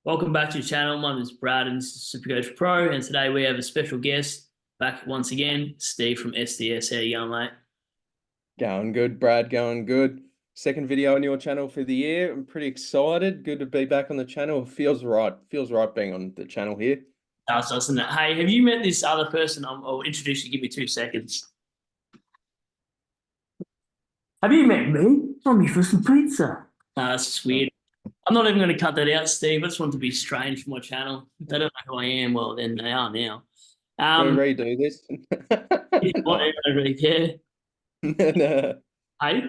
Welcome back to the channel. My name is Brad and this is Supercoach Pro. And today we have a special guest back once again, Steve from SDS. How you going, mate? Going good, Brad. Going good. Second video on your channel for the year. I'm pretty excited. Good to be back on the channel. Feels right. Feels right being on the channel here. Doesn't it? Hey, have you met this other person? I'll introduce you. Give me 2 seconds. Have you met me? I'm here for some pizza. That's just Oh, weird. I'm not even going to cut that out, Steve. I just want it to be strange for my channel. If they don't know who I am, well, then they are now. can Um, we redo this? whatever, No. really care. No, Hey?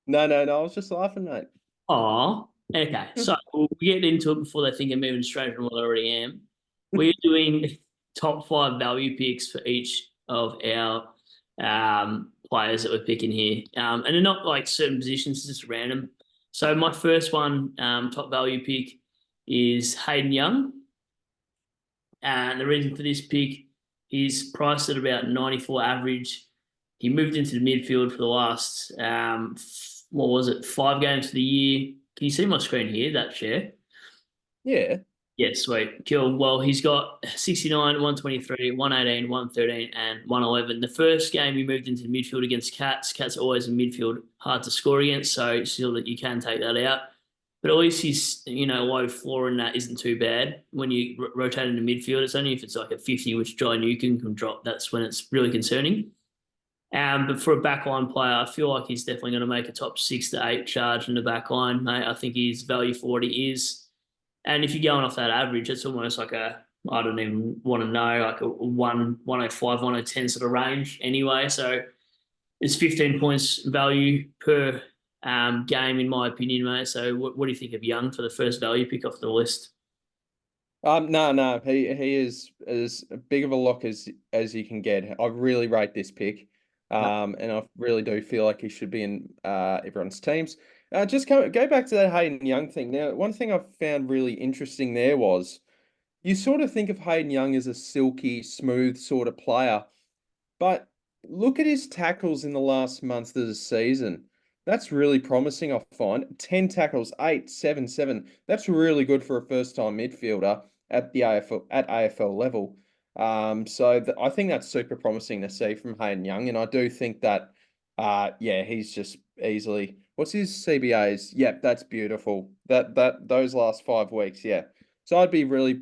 no. I was just laughing, mate. Oh, okay. So we'll get into it before they think I'm moving straight from what I already am. We're doing top five value picks for each of our players that we're picking here. And they're not like certain positions, it's just random. So my first one, top value pick, is Hayden Young. And the reason for this pick is priced at about 94 average. He moved into the midfield for the last, what was it, 5 games of the year. Can you see my screen here, that share? Yeah. Yeah, sweet. Cool. Well, he's got 69, 123, 118, 113, and 111. The first game he moved into the midfield against Cats. Cats are always in midfield, hard to score against, so still that you can take that out. But at least his, low floor in that isn't too bad when you rotate into midfield. It's only if it's like a 50, which Jai Newcombe can drop, that's when it's really concerning. But for a backline player, I feel like he's definitely going to make a top 6 to 8 charge in the backline, mate. I think he's value for what he is. And if you're going off that average, it's almost like I don't even want to know, like a 105, 110 sort of range anyway. So it's 15 points value per game, in my opinion, mate. So what do you think of Young for the first value pick off the list? No. He is as big of a lock as you can get. I really rate this pick. And I really do feel like he should be in everyone's teams. Just go back to that Hayden Young thing. Now, one thing I found really interesting there was you sort of think of Hayden Young as a silky, smooth sort of player, but look at his tackles in the last month of the season. That's really promising, I find. 10 tackles, 8, 7, 7. That's really good for a first-time midfielder at the AFL level. I think that's super promising to see from Hayden Young, and I do think that, yeah, he's just easily. What's his CBAs? Yep, that's beautiful. That those last 5 weeks, yeah. So I'd be really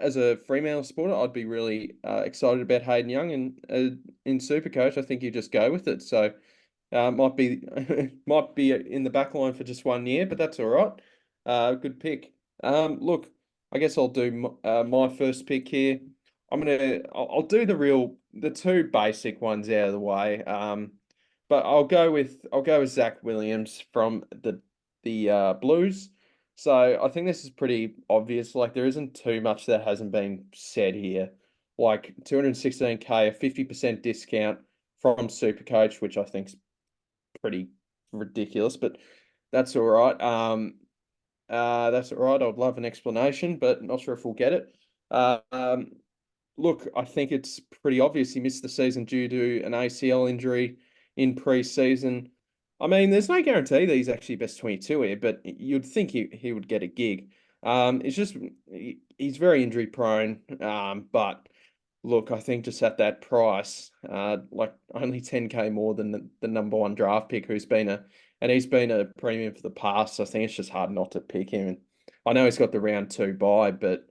as a Fremantle supporter, I'd be really excited about Hayden Young, and in Supercoach, I think you just go with it. So might be might be in the back line for just 1 year, but that's all right. Good pick. Look, I guess I'll do my first pick here. I'll do the two basic ones out of the way. But I'll go with Zach Williams from the Blues. So I think this is pretty obvious. Like there isn't too much that hasn't been said here. Like 216K, a 50% discount from Supercoach, which I think's pretty ridiculous, but that's all right. That's all right. I'd love an explanation, but not sure if we'll get it. Um, Look, I think it's pretty obvious he missed the season due to an ACL injury in pre-season. I mean, there's no guarantee that he's actually best 22 here, but you'd think he would get a gig. It's just he's very injury prone. But look, I think just at that price, like only 10K more than the number one draft pick, and he's been a premium for the past. So I think it's just hard not to pick him. And I know he's got the round two bye, but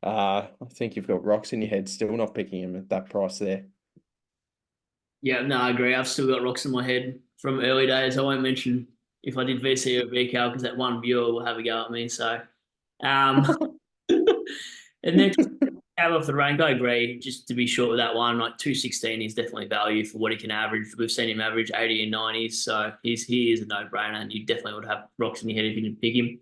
I think you've got rocks in your head still not picking him at that price there. Yeah, no, I agree. I've still got rocks in my head from early days. I won't mention if I did VC or VCAL because that one viewer will have a go at me. So, um, and next, out of the rank, I agree. Just to be short with that one, like 216 is definitely value for what he can average. We've seen him average 80 and 90s, so he is a no brainer, and you definitely would have rocks in your head if you didn't pick him.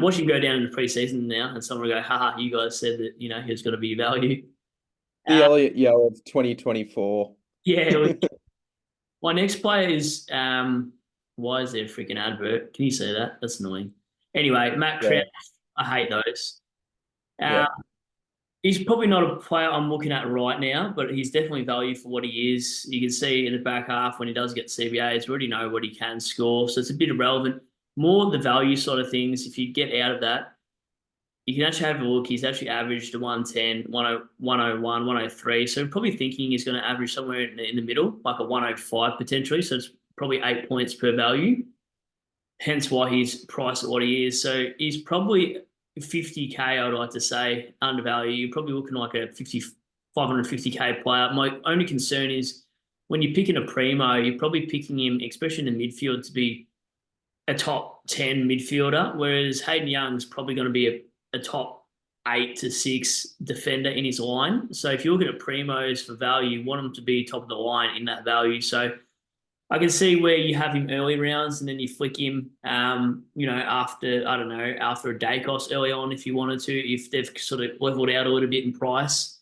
Watching him go down in the preseason now, and someone will go, haha, you guys said that he was going to be value. The Uh, Elliott Yell of 2024. yeah, my next player is why is there a freaking advert? Can you see that? That's annoying. Anyway, Matt Yeah, Crouch, I hate those. yeah. Uh, he's probably not a player I'm looking at right now, but he's definitely value for what he is. You can see in the back half when he does get CBAs, we already know what he can score, so it's a bit irrelevant. More the value side of things. If you get out of that, you can actually have a look. He's actually averaged a 110, 101, 103. So I'm probably thinking he's going to average somewhere in the middle, like a 105 potentially. So it's probably 8 points per value. Hence why he's priced at what he is. So he's probably 50K, I'd like to say, undervalued. You're probably looking like a 550K player. My only concern is when you're picking a primo, you're probably picking him, especially in the midfield, to be a top 10 midfielder, whereas Hayden Young is probably going to be a top 8 to 6 defender in his line. So if you're looking at primos for value, you want him to be top of the line in that value. So I can see where you have him early rounds and then you flick him, after, I don't know, after a day cost early on if you wanted to, if they've sort of leveled out a little bit in price,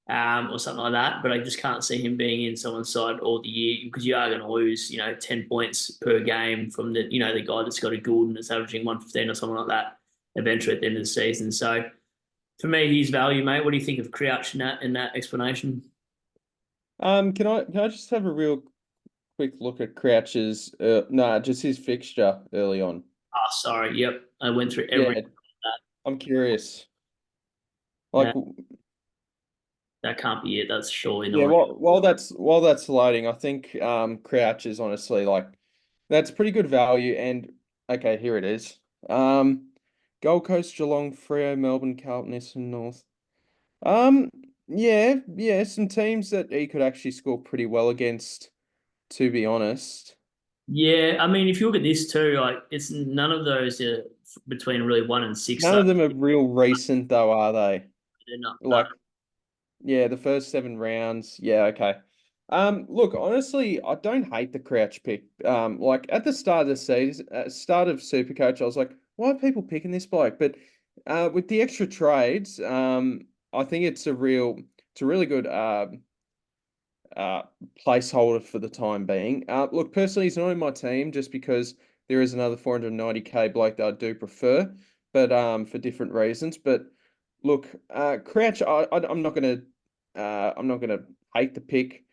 or something like that. But I just can't see him being in someone's side all the year because you are going to lose, 10 points per game from the guy that's got a good and is averaging 115 or something like that eventually at the end of the season. So for me, he's value, mate. What do you think of Crouch in that explanation? Can I just have a real quick look at Crouch's? Just his fixture early on. Oh, sorry. Yep. I went through every. Yeah, I'm curious. Like, That can't be it. That's surely yeah, not. while that's loading, I think Crouch is honestly like that's pretty good value. And okay, here it is. Gold Coast, Geelong, Freo, Melbourne, Carlton, Essendon, North. Um, yeah, some teams that he could actually score pretty well against, to be honest. Yeah, I mean, if you look at this too, like it's none of those are between really 1 and 6. None So of them are real recent though, are they? they're not. Like, yeah, the first 7 rounds. Yeah, okay. Look, honestly, I don't hate the Crouch pick. Like at the start of the season, start of Supercoach, I was like, why are people picking this bloke? But with the extra trades, I think it's a really good uh, placeholder for the time being. Look, personally, he's not in my team just because there is another 490K bloke that I do prefer, but for different reasons. But look, Crouch, I'm not gonna hate the pick.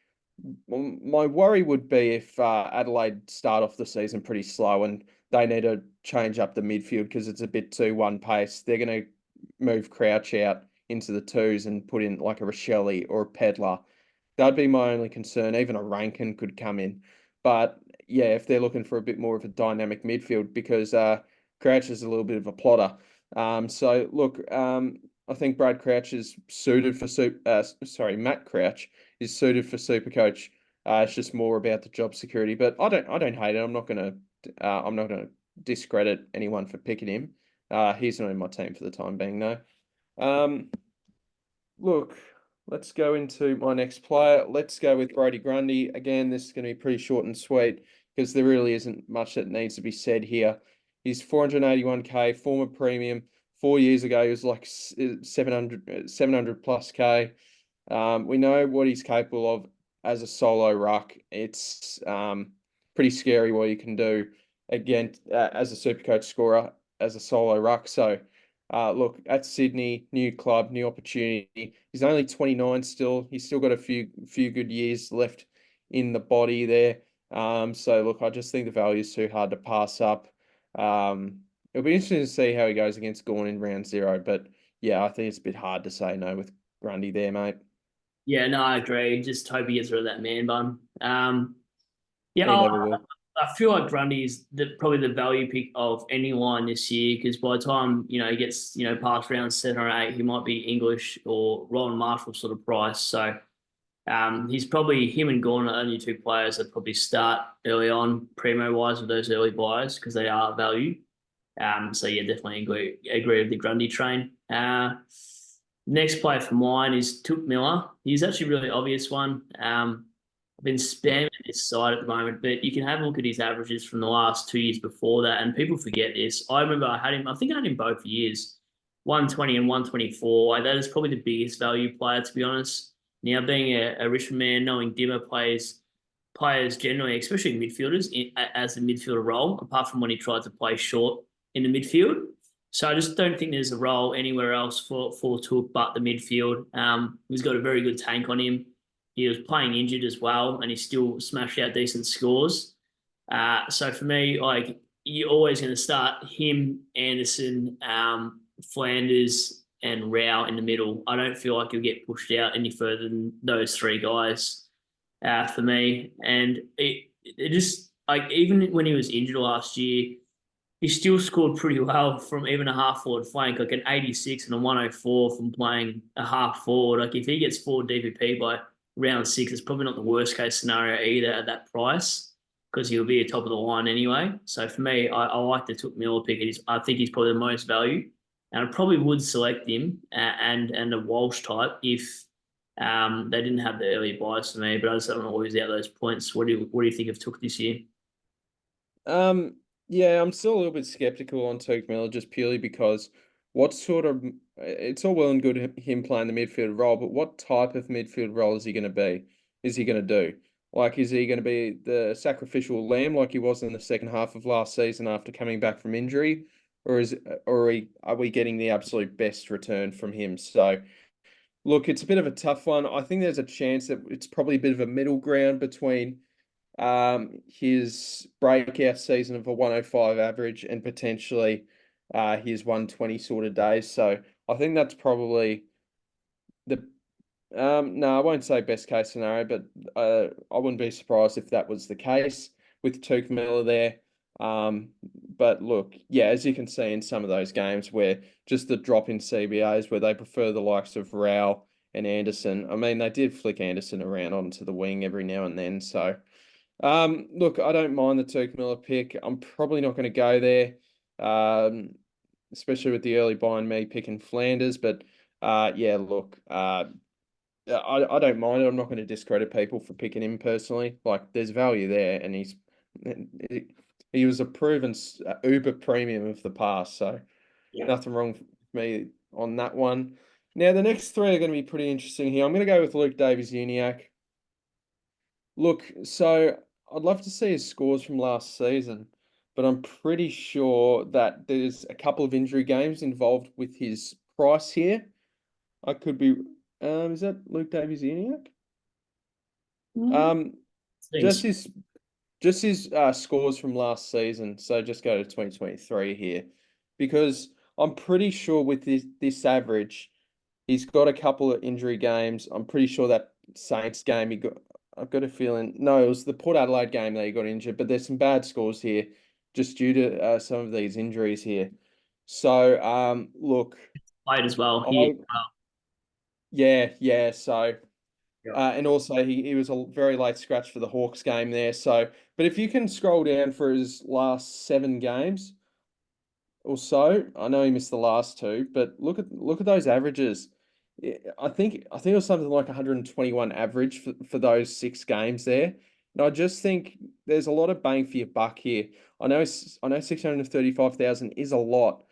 My worry would be if Adelaide start off the season pretty slow and they need to change up the midfield because it's a bit too one pace. They're gonna move Crouch out into the twos and put in like a Rochelle or a Pedler. That'd be my only concern. Even a Rankin could come in. But yeah, if they're looking for a bit more of a dynamic midfield, because Crouch is a little bit of a plotter. So look, I think Brad Crouch is suited for Matt Crouch is suited for Supercoach. It's just more about the job security. But I don't hate it. I'm not gonna discredit anyone for picking him. He's not in my team for the time being, no. Look, let's go into my next player. Let's go with Brodie Grundy. Again, this is going to be pretty short and sweet because there really isn't much that needs to be said here. He's 481K, former premium. 4 years ago, he was like 700 plus K. We know what he's capable of as a solo ruck. It's pretty scary what you can do again as a Supercoach scorer as a solo ruck. So, look, at Sydney, new club, new opportunity. He's only 29 still. He's still got a few good years left in the body there. So look, I just think the value is too hard to pass up. It'll be interesting to see how he goes against Gawn in round 0. But yeah, I think it's a bit hard to say no with Grundy there, mate. Yeah, no, I agree. Just hope he gets rid of that man bun. Yeah, He never will. I feel like Grundy is probably the value pick of any line this year because by the time he gets past round 7 or 8, he might be English or Rowan Marshall sort of price. So he's probably him and Gawn are only two players that probably start early on primo wise with those early buyers because they are value. So yeah, definitely agree with the Grundy train. Next player for mine is Took Miller. He's actually a really obvious one. I've been spamming this side at the moment, but you can have a look at his averages from the last 2 years before that, and people forget this. I remember I think I had him both years, 120 and 124. That is probably the biggest value player, to be honest. Now, being a Richmond man, knowing Dimmer plays players generally, especially midfielders, as a midfielder role, apart from when he tried to play short in the midfield. So I just don't think there's a role anywhere else for Took but the midfield. He's got a very good tank on him. He was playing injured as well, and he still smashed out decent scores. So for me, like you're always going to start him, Anderson, Flanders and Rao in the middle. I don't feel like he'll get pushed out any further than those three guys for me. And it just like even when he was injured last year, he still scored pretty well from even a half forward flank, like an 86 and a 104 from playing a half forward. Like if he gets forward DVP by round 6, it's probably not the worst case scenario either at that price because he'll be at top of the line anyway. So for me, I like the Took Miller pick. I think he's probably the most value. And I probably would select him and a Walsh type if they didn't have the early buys for me, but I just don't always out those points. What do you think of Took this year? Yeah, I'm still a little bit skeptical on Touk Miller just purely because what sort of it's all well and good him playing the midfield role, but what type of midfield role is he going to be? Is he going to do? Like, is he going to be the sacrificial lamb like he was in the second half of last season after coming back from injury, or are we getting the absolute best return from him? So, look, it's a bit of a tough one. I think there's a chance that it's probably a bit of a middle ground between his breakout season of a 105 average and potentially his 120 sort of days. So I think that's probably the no, I won't say best case scenario, but I wouldn't be surprised if that was the case with Tuke Miller there. But look, yeah, as you can see in some of those games where just the drop in CBAs where they prefer the likes of Rao and Anderson. I mean, they did flick Anderson around onto the wing every now and then. So, look, I don't mind the Tuke Miller pick. I'm probably not going to go there, especially with the early buy and me picking Flanders. But yeah, look, I don't mind it. I'm not going to discredit people for picking him personally. Like, there's value there, and he was a proven uber premium of the past. So Yeah. nothing wrong with me on that one. Now, the next three are going to be pretty interesting here. I'm going to go with Luke Davies-Uniacke. Look, so I'd love to see his scores from last season, but I'm pretty sure that there's a couple of injury games involved with his price here. I could be. Is that Luke Davies-Uniacke? Um, just Thanks. his scores from last season. So just go to 2023 here, because I'm pretty sure with this average, he's got a couple of injury games. I'm pretty sure that Saints game he got. I've got a feeling. No, it was the Port Adelaide game that he got injured. But there's some bad scores here, just due to some of these injuries here. So look, Played as well. I yeah. So Yeah. and also he was a very late scratch for the Hawks game there. So, but if you can scroll down for his last 7 games or so, I know he missed the last 2, but look at those averages. I think it was something like 121 average for those 6 games there. And I just think there's a lot of bang for your buck here. I know 635,000 is a lot,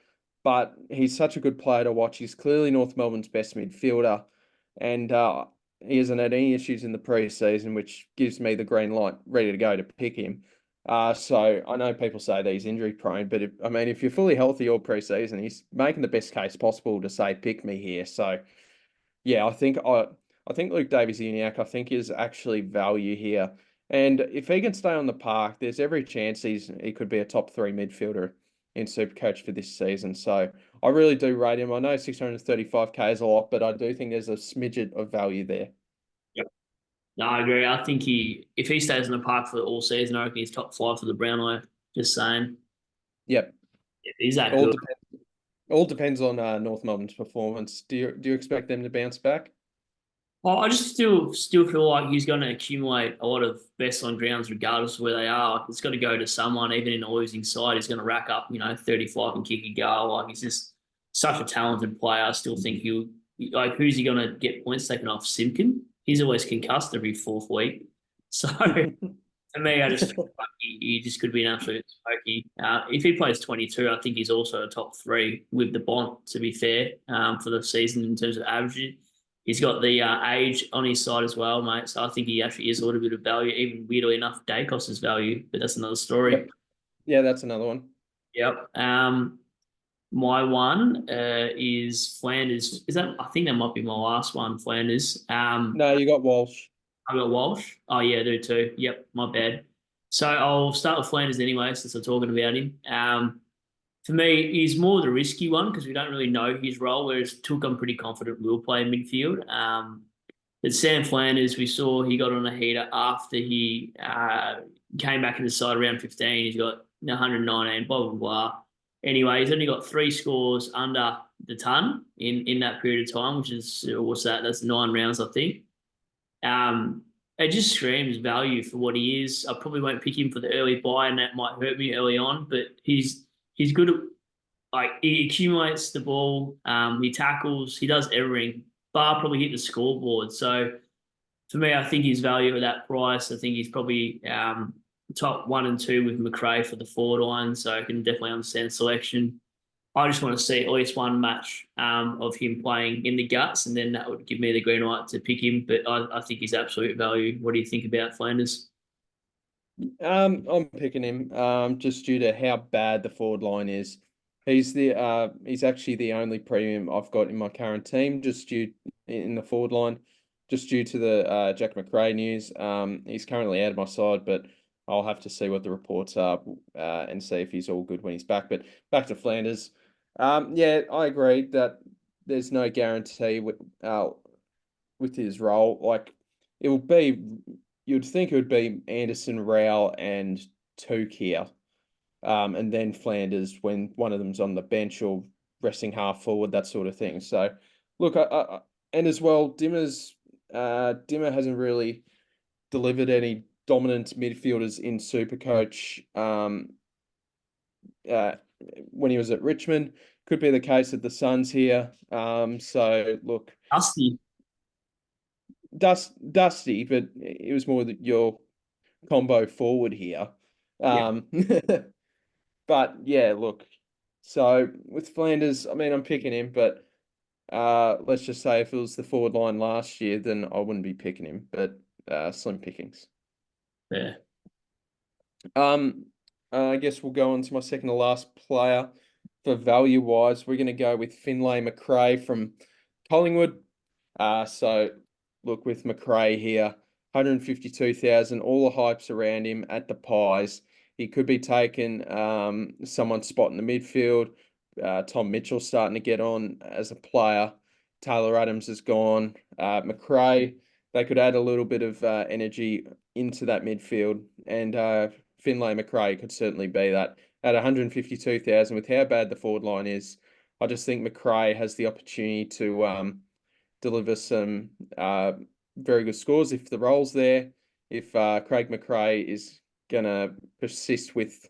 but he's such a good player to watch. He's clearly North Melbourne's best midfielder, and he hasn't had any issues in the preseason, which gives me the green light ready to go to pick him. So I know people say that he's injury prone, but if you're fully healthy all preseason, he's making the best case possible to say pick me here. So yeah, I think Luke Davies-Uniacke, I think is actually value here. And if he can stay on the park, there's every chance he could be a top 3 midfielder in Supercoach for this season. So I really do rate him. I know 635K is a lot, but I do think there's a smidget of value there. Yep. No, I agree. I think if he stays in the park for all season, I reckon he's top 5 for the Brownlow. Just saying. Yep. He's that All good. depends. All depends on North Melbourne's performance. Do you expect them to bounce back? Well, I just still feel like he's going to accumulate a lot of best on grounds, regardless of where they are. Like, it's got to go to someone, even in a losing side. He's going to rack up, 35 and kick a goal. Like, he's just such a talented player. I still think who's he going to get points taken off? Simpkin. He's always concussed every 4th week. So for me, I just feel like he just could be an absolute smoky. If he plays 22, I think he's also a top 3 with the Bont. To be fair, for the season in terms of average. He's got the age on his side as well, mate. So I think he actually is a little bit of value. Even weirdly enough, Dacos is value, but that's another story. Yep. Yeah, that's another one. Yep. My one is Flanders. I think that might be my last one, Flanders. No, you got Walsh. I got Walsh. Oh yeah, I do too. Yep, my bad. So I'll start with Flanders anyway, since I'm talking about him. For me, he's more the risky one because we don't really know his role, whereas Took, I'm pretty confident will play midfield. But Sam Flanders, we saw he got on a heater after he came back in the side around 15. He's got 119, blah, blah, blah. Anyway, he's only got 3 scores under the ton in that period of time, which is, what's that? That's 9 rounds, I think. It just screams value for what he is. I probably won't pick him for the early buy, and that might hurt me early on, but he's good at, like, he accumulates the ball, he tackles, he does everything, bar probably hit the scoreboard. So for me, I think his value at that price. I think he's probably top 1 and 2 with McRae for the forward line. So I can definitely understand selection. I just want to see at least one match of him playing in the guts, and then that would give me the green light to pick him. But I think he's absolute value. What do you think about Flanders? I'm picking him just due to how bad the forward line is. He's actually the only premium I've got in my current team, just due in the forward line, just due to the Jack McRae news. He's currently out of my side, but I'll have to see what the reports are and see if he's all good when he's back. But back to Flanders. Yeah, I agree that there's no guarantee with his role. Like, it will be, you'd think it would be Anderson, Rowell, and Took here, and then Flanders when one of them's on the bench or resting half forward, that sort of thing. So, look, and as well, Dimmer hasn't really delivered any dominant midfielders in Supercoach. Uh, when he was at Richmond, could be the case at the Suns here. So look, Dusty. Dusty, but it was more that your combo forward here. Yeah. But yeah, look. So with Flanders, I mean, I'm picking him, but let's just say if it was the forward line last year, then I wouldn't be picking him. But slim pickings. Yeah. I guess we'll go on to my second to last player for value wise. We're going to go with Finlay McRae from Collingwood. So look, with McRae here, 152,000, all the hypes around him at the Pies. He could be taking someone's spot in the midfield. Tom Mitchell starting to get on as a player. Taylor Adams is gone. McRae, they could add a little bit of energy into that midfield, and Finlay McRae could certainly be that. At 152,000, with how bad the forward line is, I just think McRae has the opportunity to deliver some very good scores if the role's there. If Craig McRae is going to persist with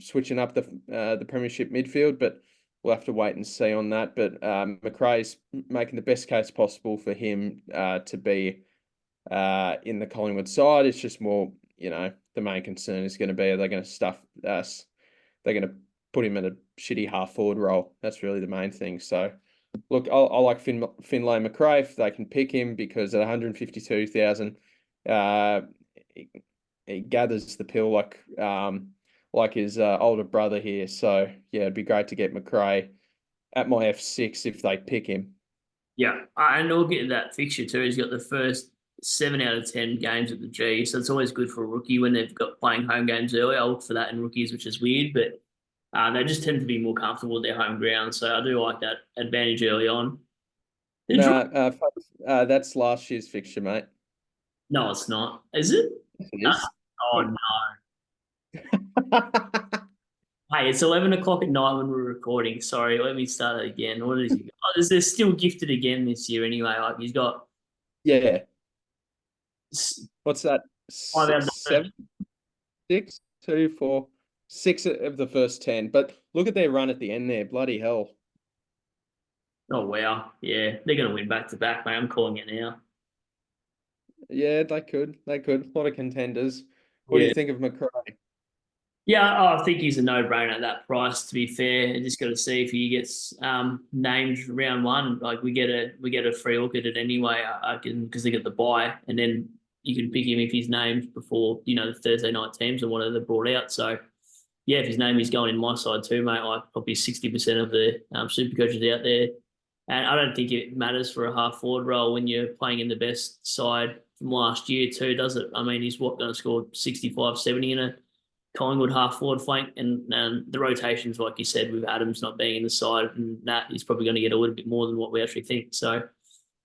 switching up the premiership midfield, but we'll have to wait and see on that. But McRae's making the best case possible for him to be in the Collingwood side. It's just more, the main concern is going to be, are they going to stuff us? They're going to put him in a shitty half forward role. That's really the main thing. So, look, I like Finlay McRae if they can pick him, because at 152,000, he gathers the pill like his older brother here. So yeah, it'd be great to get McRae at my F6 if they pick him. Yeah. And we'll get to that fixture too. He's got the first 7 out of 10 games at the G. So it's always good for a rookie when they've got playing home games early. I look for that in rookies, which is weird, but they just tend to be more comfortable at their home ground. So I do like that advantage early on. That's last year's fixture, mate. No, it's not. Is it? It is. Oh, no. Hey, it's 11 o'clock at night when we're recording. Sorry, let me start it again. What is he? Oh, they're still gifted again this year anyway. Like, he's got Yeah. What's that? 5 out of 7, 6, 2, 4, 6 of the first 10. But look at their run at the end there. Bloody hell. Oh, wow. Yeah, they're going to win back to back, mate. I'm calling it now. Yeah, they could. A lot of contenders. What do you think of McRae? Yeah, I think he's a no-brainer at that price. To be fair, I just got to see if he gets named round one. Like, we get a free look at it anyway. I can, because they get the buy, and then you can pick him if he's named before the Thursday night teams or whatever they're brought out. So yeah, if his name is going in my side too, mate. Like, probably 60% of the super coaches out there, and I don't think it matters for a half forward role when you're playing in the best side from last year too, does it? I mean, he's going to score 65, 70 in Collingwood half forward flank, and the rotations, like you said, with Adams not being in the side, and that is probably going to get a little bit more than what we actually think. So,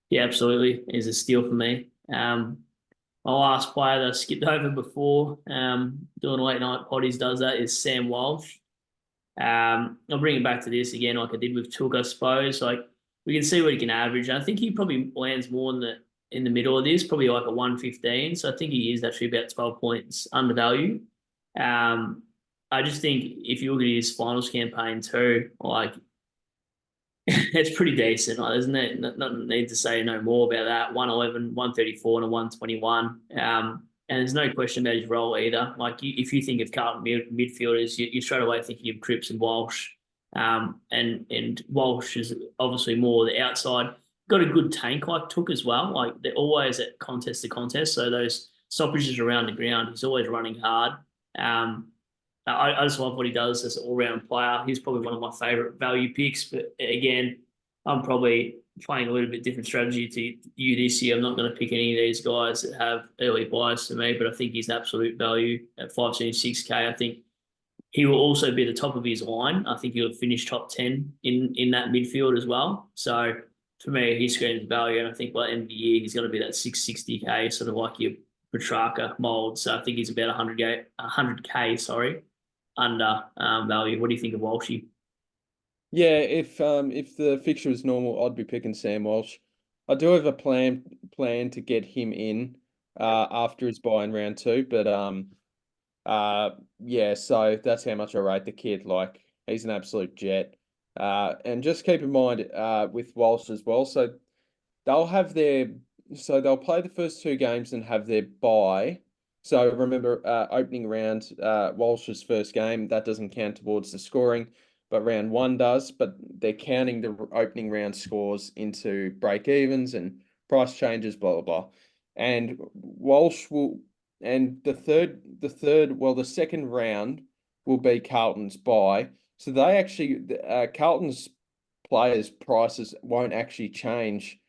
yeah, absolutely, is a steal for me. My last player that I skipped over before doing late night potties does that is Sam Walsh. I'll bring it back to this again, like I did with Took, I suppose. Like we can see what he can average. I think he probably lands more in the middle of this, probably like a 115. So I think he is actually about 12 points undervalued. Um, I just think if you look at his finals campaign too, like it's pretty decent. Like, there's no need to say no more about that. 111, 134, and a 121. And there's no question about his role either. Like if you think of Carlton midfielders, you straight away thinking of Cripps and Walsh. And Walsh is obviously more the outside. Got a good tank like Took as well. Like they're always at contest to contest. So those stoppages around the ground, he's always running hard. Um, I just love what he does as an all-round player. He's probably one of my favourite value picks. But again, I'm probably playing a little bit different strategy to you this year. I'm not going to pick any of these guys that have early bias to me, but I think he's absolute value at 576k. I think he will also be the top of his line. I think he'll finish top 10 in that midfield as well. So for me, he screams value. And I think by the end of the year, he's going to be that 660k, sort of like your Petrarca mold. So I think he's about 100k, sorry, under value. What do you think of Walshy? Yeah, if the fixture was normal, I'd be picking Sam Walsh. I do have a plan to get him in after his buy in round two, but yeah, so that's how much I rate the kid. Like he's an absolute jet. And just keep in mind with Walsh as well. They'll have their they'll play the first two games and have their bye. So remember, opening round, Walsh's first game, that doesn't count towards the scoring, but round one does. But they're counting the opening round scores into break evens and price changes, blah blah blah. And Walsh will, and the second round will be Carlton's bye. So they actually, Carlton's players' prices won't actually change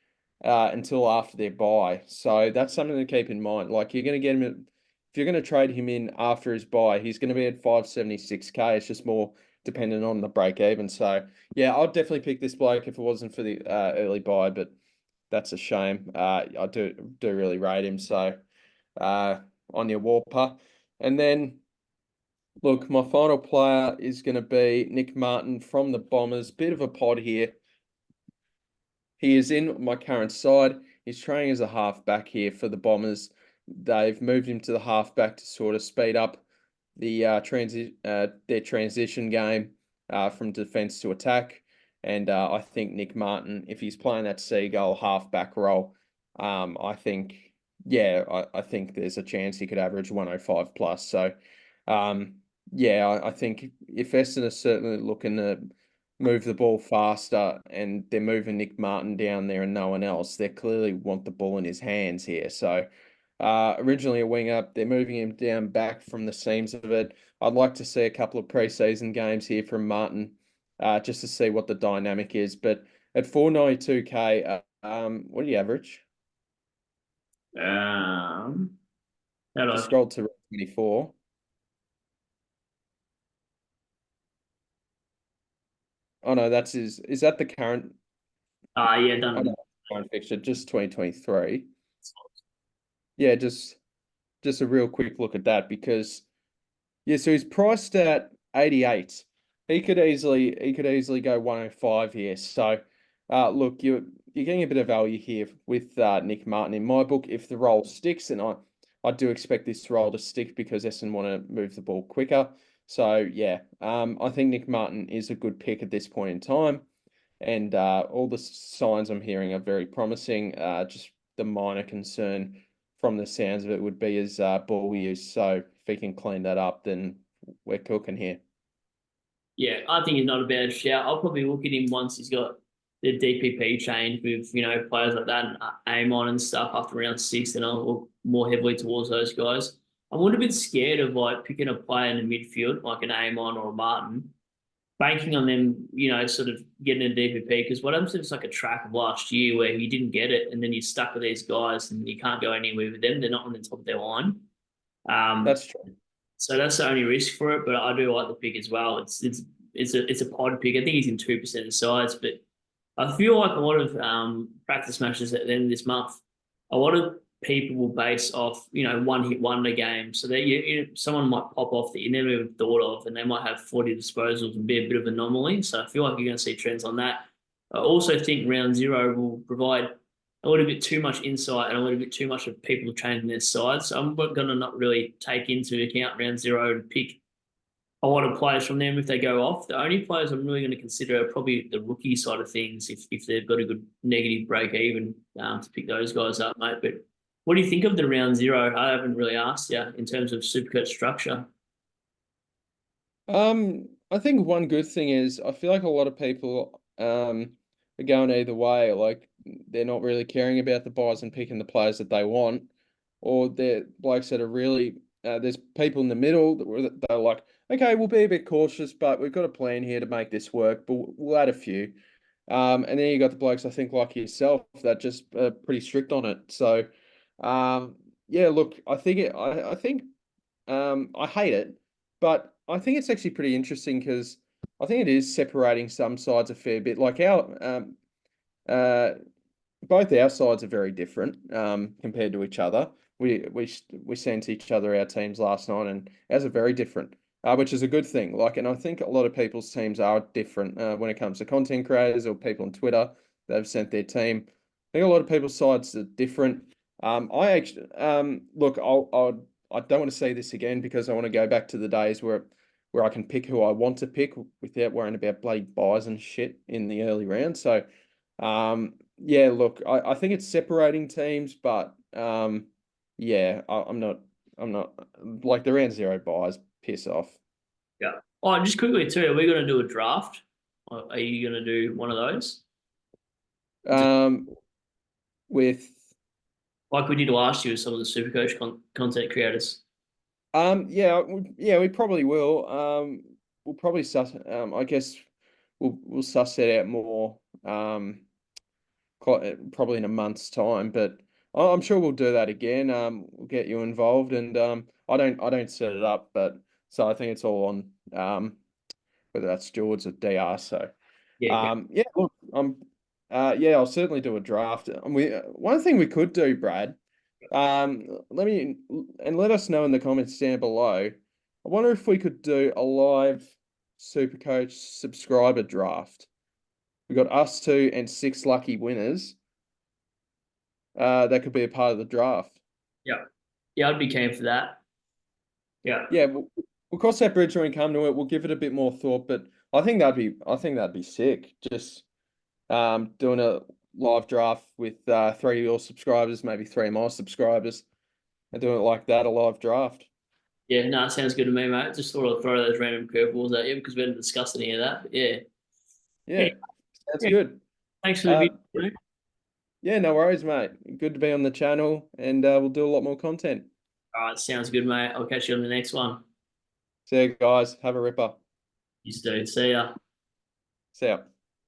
until after their buy. So that's something to keep in mind. Like you're going to get him if you're going to trade him in after his buy, he's going to be at 576k. It's just more dependent on the break even. So yeah, I'd definitely pick this bloke if it wasn't for the early buy, but that's a shame. I do really rate him. So on your Warper, and then. Look, my final player is going to be Nick Martin from the Bombers. Bit of a pod here. He is in my current side. He's training as a halfback here for the Bombers. They've moved him to the halfback to sort of speed up the their transition game from defence to attack. And I think Nick Martin, if he's playing that seagull halfback role, I think I think there's a chance he could average 105 plus. So yeah, I think if Essendon are certainly looking to move the ball faster and they're moving Nick Martin down there and no one else, they clearly want the ball in his hands here. So originally a winger, they're moving him down back from the seams of it. I'd like to see a couple of preseason games here from Martin just to see what the dynamic is. But at 492k, what do you average? How do Just I? scroll to 24. Oh no, is that the current? Yeah, Oh no, done. current fixture, just 2023. Yeah, just a real quick look at that because yeah, so he's priced at 88. He could easily go 105 here. So look, you're getting a bit of value here with Nick Martin in my book. If the role sticks, and I do expect this role to stick because Essendon want to move the ball quicker. So yeah, I think Nick Martin is a good pick at this point in time. And all the signs I'm hearing are very promising. Just the minor concern from the sounds of it would be his ball use. So if he can clean that up, then we're cooking here. Yeah, I think he's not a bad shout. I'll probably look at him once he's got the DPP change with players like that and Amon and stuff after round six. Then I'll look more heavily towards those guys. I'm a little bit scared of like picking a player in the midfield like an Amon or a Martin, banking on them, sort of getting a DPP. Because what happens if it's like a track of last year where you didn't get it and then you're stuck with these guys and you can't go anywhere with them? They're not on the top of their line. Um, That's true. So that's the only risk for it, but I do like the pick as well. It's a pod pick. I think he's in 2% of sides, but I feel like a lot of practice matches at the end of this month, a lot of people will base off, one hit wonder games. So that someone might pop off that you never even thought of, and they might have 40 disposals and be a bit of an anomaly. So I feel like you're going to see trends on that. I also think round zero will provide a little bit too much insight and a little bit too much of people changing their sides. So I'm going to not really take into account round zero and pick a lot of players from them if they go off. The only players I'm really going to consider are probably the rookie side of things if they've got a good negative break even to pick those guys up, mate. But what do you think of the round zero? I haven't really asked you in terms of Supercoach structure. I think one good thing is I feel like a lot of people are going either way. Like they're not really caring about the buys and picking the players that they want, or they're blokes that are really there's people in the middle they're like, okay, we'll be a bit cautious, but we've got a plan here to make this work, but we'll add a few. And then you got the blokes I think like yourself that just are pretty strict on it. So, yeah, look, I think I hate it, but I think it's actually pretty interesting because I think it is separating some sides a fair bit. Like uh, both our sides are very different compared to each other. We sent each other our teams last night, and ours are very different, which is a good thing. Like, and I think a lot of people's teams are different when it comes to content creators or people on Twitter that have sent their team. I think a lot of people's sides are different. I actually look, I don't want to see this again because I want to go back to the days where I can pick who I want to pick without worrying about bloody buys and shit in the early round. So, yeah, look, I think it's separating teams, but yeah, I'm not like the round zero buys piss off. Yeah. Oh, just quickly too, are we going to do a draft? Or are you going to do one of those? Just Um, with like we did last year with some of the Supercoach content creators. yeah, yeah, we probably will. We'll probably suss. I guess we'll suss it out more. Probably in a month's time, but I'm sure we'll do that again. We'll get you involved, and I don't set it up, but so I think it's all on whether that's George or DR. So Yeah. Okay. yeah, look, yeah, I'll certainly do a draft. And one thing we could do, Brad, let us know in the comments down below. I wonder if we could do a live Supercoach subscriber draft. We got us two and 6 lucky winners. That could be a part of the draft. Yeah. Yeah, I'd be keen for that. Yeah. Yeah, we'll cross that bridge when we come to it. We'll give it a bit more thought, but I think that'd be sick. Just doing a live draft with 3 of your subscribers, maybe 3 of my subscribers, and doing it like that, a live draft. Yeah, no, it sounds good to me, mate. Just thought I'd throw those random curveballs at you because we hadn't discussed any of that. But yeah. Yeah. Yeah, sounds Yeah. good. Thanks for the Uh, video, mate. yeah, no worries, mate. Good to be on the channel, and we'll do a lot more content. All right, sounds good, mate. I'll catch you on the next one. See you guys. Have a ripper. You do. See ya. See ya.